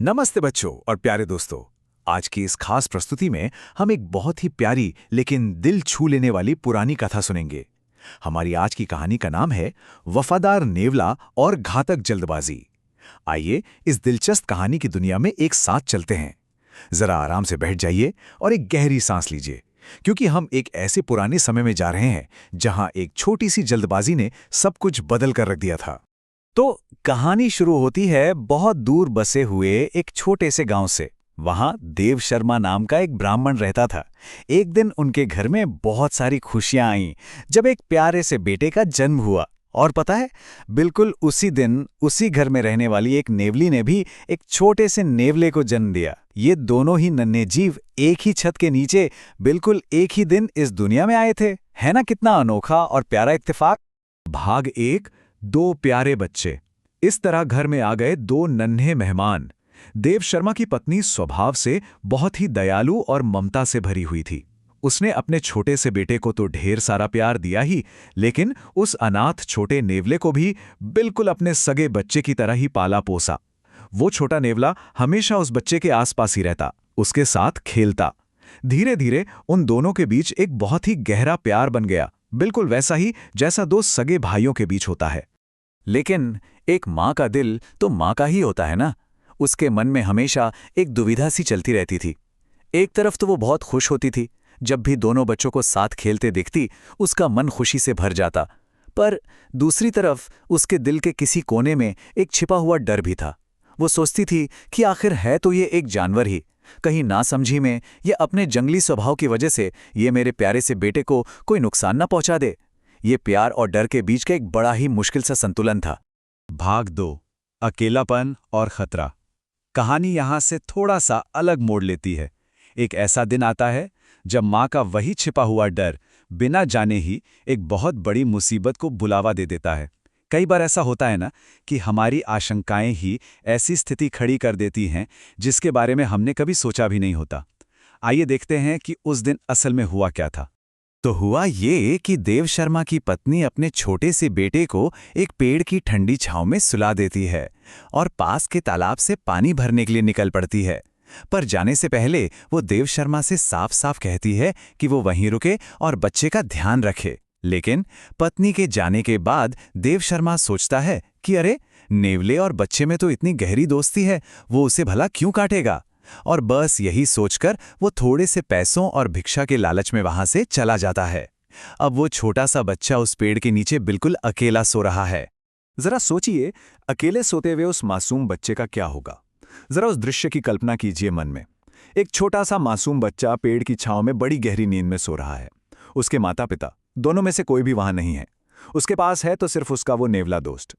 नमस्ते बच्चों और प्यारे दोस्तों। आज की इस खास प्रस्तुति में हम एक बहुत ही प्यारी लेकिन दिल छू लेने वाली पुरानी कथा सुनेंगे। हमारी आज की कहानी का नाम है वफादार नेवला और घातक जल्दबाजी। आइए इस दिलचस्प कहानी की दुनिया में एक साथ चलते हैं। जरा आराम से बैठ जाइए और एक गहरी सांस लीजिए, क्योंकि हम एक ऐसे पुराने समय में जा रहे हैं जहां एक छोटी सी जल्दबाजी ने सब कुछ बदल कर रख दिया था। तो कहानी शुरू होती है बहुत दूर बसे हुए एक छोटे से गांव से। वहां देव शर्मा नाम का एक ब्राह्मण रहता था। एक दिन उनके घर में बहुत सारी खुशियां आईं जब एक प्यारे से बेटे का जन्म हुआ। और पता है, बिल्कुल उसी दिन उसी घर में रहने वाली एक नेवली ने भी एक छोटे से नेवले को जन्म दिया। ये दोनों ही नन्हे जीव एक ही छत के नीचे बिल्कुल एक ही दिन इस दुनिया में आए थे। है ना कितना अनोखा और प्यारा इत्तेफाक। भाग एक, दो प्यारे बच्चे। इस तरह घर में आ गए दो नन्हे मेहमान। देव शर्मा की पत्नी स्वभाव से बहुत ही दयालु और ममता से भरी हुई थी। उसने अपने छोटे से बेटे को तो ढेर सारा प्यार दिया ही, लेकिन उस अनाथ छोटे नेवले को भी बिल्कुल अपने सगे बच्चे की तरह ही पाला पोसा। वो छोटा नेवला हमेशा उस बच्चे के आसपास ही रहता, उसके साथ खेलता। धीरे धीरे उन दोनों के बीच एक बहुत ही गहरा प्यार बन गया, बिल्कुल वैसा ही जैसा दो सगे भाइयों के बीच होता है। लेकिन एक माँ का दिल तो माँ का ही होता है ना। उसके मन में हमेशा एक दुविधा सी चलती रहती थी। एक तरफ तो वो बहुत खुश होती थी, जब भी दोनों बच्चों को साथ खेलते देखती उसका मन खुशी से भर जाता। पर दूसरी तरफ उसके दिल के किसी कोने में एक छिपा हुआ डर भी था। वो सोचती थी कि आखिर है तो ये एक जानवर ही, कहीं नासमझी में या अपने जंगली स्वभाव की वजह से ये मेरे प्यारे से बेटे को कोई नुकसान ना पहुंचा दे। ये प्यार और डर के बीच का एक बड़ा ही मुश्किल सा संतुलन था। भाग 2, अकेलापन और खतरा। कहानी यहां से थोड़ा सा अलग मोड़ लेती है। एक ऐसा दिन आता है जब माँ का वही छिपा हुआ डर बिना जाने ही एक बहुत बड़ी मुसीबत को बुलावा दे देता है। कई बार ऐसा होता है ना कि हमारी आशंकाएं ही ऐसी स्थिति खड़ी कर देती हैं जिसके बारे में हमने कभी सोचा भी नहीं होता। आइए देखते हैं कि उस दिन असल में हुआ क्या था। तो हुआ ये कि देव शर्मा की पत्नी अपने छोटे से बेटे को एक पेड़ की ठंडी छांव में सुला देती है और पास के तालाब से पानी भरने के लिए निकल पड़ती है। पर जाने से पहले वो देव शर्मा से साफ साफ कहती है कि वो वहीं रुके और बच्चे का ध्यान रखे। लेकिन पत्नी के जाने के बाद देव शर्मा सोचता है कि अरे, नेवले और बच्चे में तो इतनी गहरी दोस्ती है, वो उसे भला क्यों काटेगा। और बस यही सोचकर वो थोड़े से पैसों और भिक्षा के लालच में वहां से चला जाता है। अब वो छोटा सा बच्चा उस पेड़ के नीचे बिल्कुल अकेला सो रहा है। जरा सोचिए, अकेले सोते हुए उस मासूम बच्चे का क्या होगा। जरा उस दृश्य की कल्पना कीजिए मन में। एक छोटा सा मासूम बच्चा पेड़ की छांव में बड़ी गहरी नींद में सो रहा है। उसके माता पिता दोनों में से कोई भी वहां नहीं है। उसके पास है तो सिर्फ उसका वो नेवला दोस्त।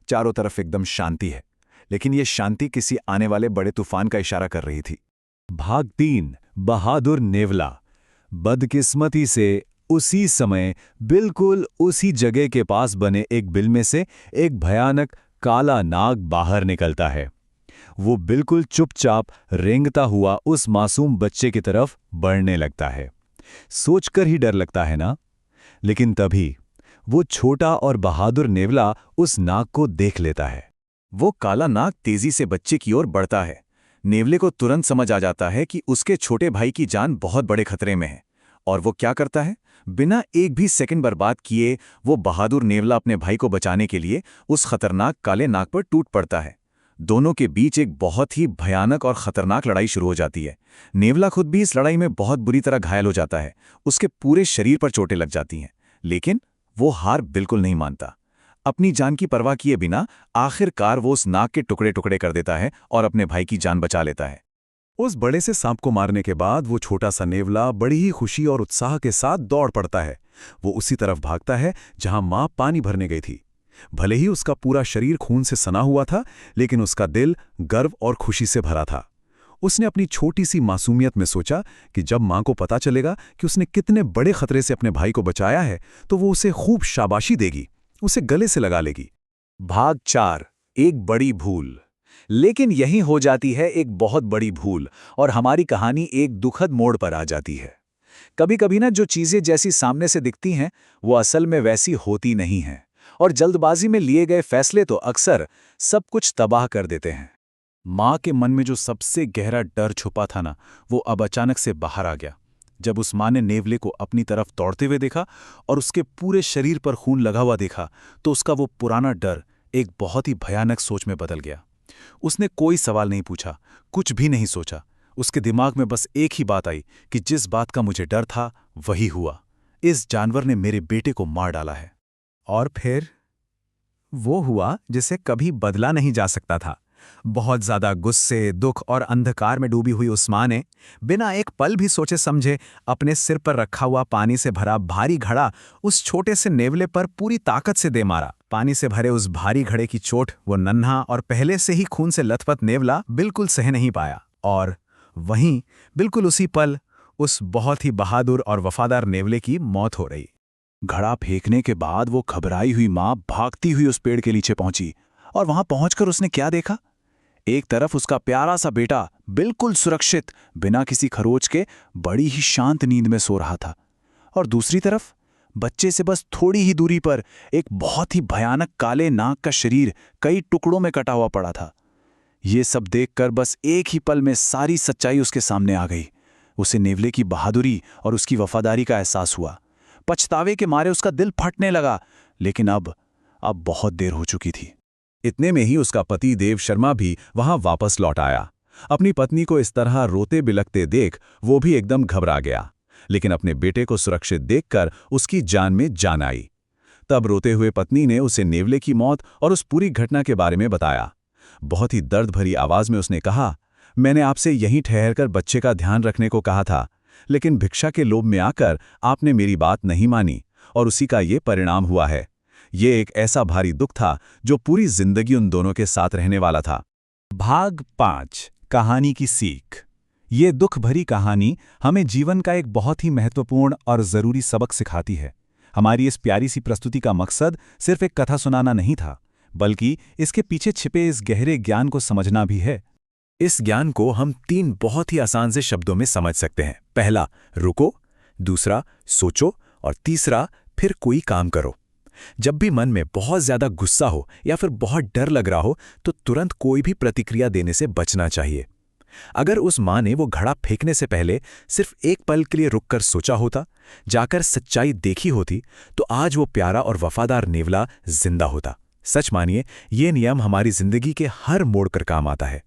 चारों तरफ एकदम शांति है, लेकिन ये शांति किसी आने वाले बड़े तूफान का इशारा कर रही थी। भाग 3, बहादुर नेवला। बदकिस्मती से उसी समय बिल्कुल उसी जगह के पास बने एक बिल में से एक भयानक काला नाग बाहर निकलता है। वो बिल्कुल चुपचाप रेंगता हुआ उस मासूम बच्चे की तरफ बढ़ने लगता है। सोचकर ही डर लगता है ना। लेकिन तभी वो छोटा और बहादुर नेवला उस नाग को देख लेता है। वो काला नाग तेजी से बच्चे की ओर बढ़ता है। नेवले को तुरंत समझ आ जाता है कि उसके छोटे भाई की जान बहुत बड़े खतरे में है। और वो क्या करता है, बिना एक भी सेकंड बर्बाद किए वो बहादुर नेवला अपने भाई को बचाने के लिए उस खतरनाक काले नाग पर टूट पड़ता है। दोनों के बीच एक बहुत ही भयानक और खतरनाक लड़ाई शुरू हो जाती है। नेवला खुद भी इस लड़ाई में बहुत बुरी तरह घायल हो जाता है। उसके पूरे शरीर पर चोटें लग जाती हैं, लेकिन वो हार बिल्कुल नहीं मानता। अपनी जान की परवाह किए बिना आखिरकार वो उस नाग के टुकड़े टुकड़े कर देता है और अपने भाई की जान बचा लेता है। उस बड़े से सांप को मारने के बाद वो छोटा सा नेवला बड़ी ही खुशी और उत्साह के साथ दौड़ पड़ता है। वो उसी तरफ भागता है जहां मां पानी भरने गई थी। भले ही उसका पूरा शरीर खून से सना हुआ था, लेकिन उसका दिल गर्व और खुशी से भरा था। उसने अपनी छोटी सी मासूमियत में सोचा कि जब मां को पता चलेगा कि उसने कितने बड़े खतरे से अपने भाई को बचाया है, तो वो उसे खूब शाबाशी देगी, उसे गले से लगा लेगी। भाग 4, एक बड़ी भूल। लेकिन यहीं हो जाती है एक बहुत बड़ी भूल और हमारी कहानी एक दुखद मोड़ पर आ जाती है। कभी कभी ना जो चीजें जैसी सामने से दिखती हैं वो असल में वैसी होती नहीं हैं, और जल्दबाजी में लिए गए फैसले तो अक्सर सब कुछ तबाह कर देते हैं। माँ के मन में जो सबसे गहरा डर छुपा था ना, वो अब अचानक से बाहर आ गया। जब उस माँ ने नेवले को अपनी तरफ दौड़ते हुए देखा और उसके पूरे शरीर पर खून लगा हुआ देखा, तो उसका वो पुराना डर एक बहुत ही भयानक सोच में बदल गया। उसने कोई सवाल नहीं पूछा, कुछ भी नहीं सोचा। उसके दिमाग में बस एक ही बात आई कि जिस बात का मुझे डर था वही हुआ। इस जानवर ने मेरे बेटे को मार डाला है। और फिर वो हुआ जिसे कभी बदला नहीं जा सकता था। बहुत ज्यादा गुस्से, दुख और अंधकार में डूबी हुई उस मां ने बिना एक पल भी सोचे समझे अपने सिर पर रखा हुआ पानी से भरा भारी घड़ा उस छोटे से नेवले पर पूरी ताकत से दे मारा। पानी से भरे उस भारी घड़े की चोट वो नन्हा और पहले से ही खून से लथपथ नेवला बिल्कुल सह नहीं पाया। और वहीं बिल्कुल उसी पल उस बहुत ही बहादुर और वफादार नेवले की मौत हो रही। घड़ा फेंकने के बाद वो घबराई हुई माँ भागती हुई उस पेड़ के नीचे पहुंची, और वहां पहुंचकर उसने क्या देखा? एक तरफ उसका प्यारा सा बेटा बिल्कुल सुरक्षित, बिना किसी खरोच के बड़ी ही शांत नींद में सो रहा था, और दूसरी तरफ बच्चे से बस थोड़ी ही दूरी पर एक बहुत ही भयानक काले नाग का शरीर कई टुकड़ों में कटा हुआ पड़ा था। ये सब देखकर बस एक ही पल में सारी सच्चाई उसके सामने आ गई। उसे नेवले की बहादुरी और उसकी वफादारी का एहसास हुआ। पछतावे के मारे उसका दिल फटने लगा, लेकिन अब बहुत देर हो चुकी थी। इतने में ही उसका पति देव शर्मा भी वहां वापस लौट आया। अपनी पत्नी को इस तरह रोते बिलखते देख वो भी एकदम घबरा गया, लेकिन अपने बेटे को सुरक्षित देखकर उसकी जान में जान आई। तब रोते हुए पत्नी ने उसे नेवले की मौत और उस पूरी घटना के बारे में बताया। बहुत ही दर्द भरी आवाज में उसने कहा, मैंने आपसे यहीं ठहरकर बच्चे का ध्यान रखने को कहा था, लेकिन भिक्षा के लोभ में आकर आपने मेरी बात नहीं मानी और उसी का ये परिणाम हुआ है। ये एक ऐसा भारी दुख था जो पूरी जिंदगी उन दोनों के साथ रहने वाला था। भाग 5, कहानी की सीख। ये दुख भरी कहानी हमें जीवन का एक बहुत ही महत्वपूर्ण और जरूरी सबक सिखाती है। हमारी इस प्यारी सी प्रस्तुति का मकसद सिर्फ एक कथा सुनाना नहीं था, बल्कि इसके पीछे छिपे इस गहरे ज्ञान को समझना भी है। इस ज्ञान को हम 3 बहुत ही आसान से शब्दों में समझ सकते हैं। पहला, रुको। दूसरा, सोचो। और तीसरा, फिर कोई काम करो। जब भी मन में बहुत ज्यादा गुस्सा हो या फिर बहुत डर लग रहा हो, तो तुरंत कोई भी प्रतिक्रिया देने से बचना चाहिए। अगर उस मां ने वो घड़ा फेंकने से पहले सिर्फ एक पल के लिए रुककर सोचा होता, जाकर सच्चाई देखी होती, तो आज वो प्यारा और वफादार नेवला जिंदा होता। सच मानिए, ये नियम हमारी जिंदगी के हर मोड़ पर काम आता है।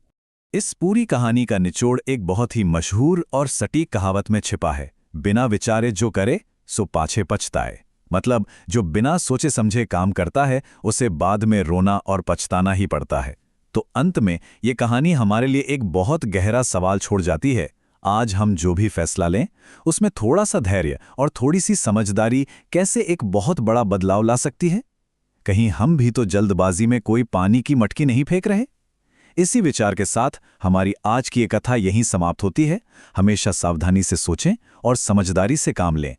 इस पूरी कहानी का निचोड़ एक बहुत ही मशहूर और सटीक कहावत में छिपा है, बिना विचारे जो करे सो पाछे पछताए। मतलब जो बिना सोचे समझे काम करता है उसे बाद में रोना और पछताना ही पड़ता है। तो अंत में ये कहानी हमारे लिए एक बहुत गहरा सवाल छोड़ जाती है। आज हम जो भी फैसला लें, उसमें थोड़ा सा धैर्य और थोड़ी सी समझदारी कैसे एक बहुत बड़ा बदलाव ला सकती है? कहीं हम भी तो जल्दबाजी में कोई पानी की मटकी नहीं फेंक रहे? इसी विचार के साथ हमारी आज की ये कथा यहीं समाप्त होती है। हमेशा सावधानी से सोचें और समझदारी से काम लें।